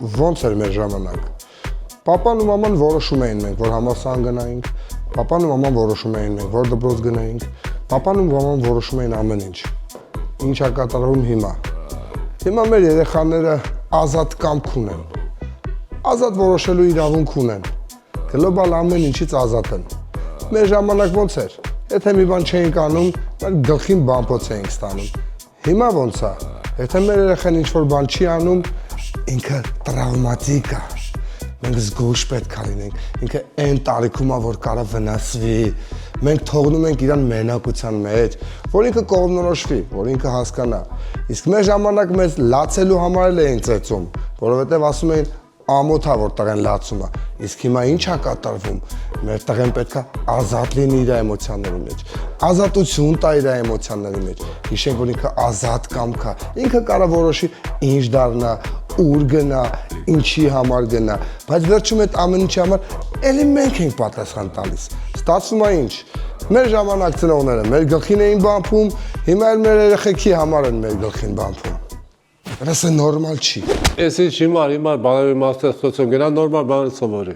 ոնց էր մեր ժամանակ։ Պապան ու մաման որոշում էին մենք, որ համալսարան գնայինք, պապան ու մաման որոշում էին մենք, որ դպրոց գնայինք, պապան ու մաման որոշում էին ամեն ինչ։ Ինչ է կատարվում հիմա։ Հիմա մեր երեխաները ազատ կամք ունեն։ Ազատ որոշելու իրավունք ունեն։ Գլոբալ ամեն ինչից ազատ են։ Մեր ժամանակ ոնց էր։ Եթե մի բան չէինք անում, մեր գլխին բամփոց էինք ստանում։ Հիմա ոնց է։ Եթե մեր երեխան ինչ-որ բան չի անում, ինքը տրավմատիկ է։ Մենք զգույշ պետք է լինենք։ Ինքը այն տարիքում է, որ կարա վնասվի։ Մենք թողնում ենք իրան մենակության մեջ, որ ինքը կողմնորոշվի, որ ինքը հասկանա։ Իսկ մեր ժամանակ մեզ լացելու համար էին ծեծում, որովհետև ասում էին ամոթ է, որ տղեն լացում է։ Իսկ հիմա ինչ է կատարվում։ Մեր տղեն պետք է ազատ լինի իր էմոցիաների մեջ։ Ազատություն տա իր էմոցիաների մեջ։ Հիշենք, որ ինքը ազատ կամք է։ Ինքը կարող որոշի ինչ դառնա, ուր գնա, ինչի համար գնա, բայց վերջում այդ ամեն ինչի համար էլի մենք ենք պատասխան տալիս։ Ստացվում է ինչ։ Մեր ժամանակ ծնողները մեր գլխին էին բամփում, հիմա էլ մեր երեխեքի համար են մեր գլխին բամփում։ Դա նորմալ չի։ Էս ինչ հիմար բաների մասը խոսում գնա նորմալ բաներ սովորի։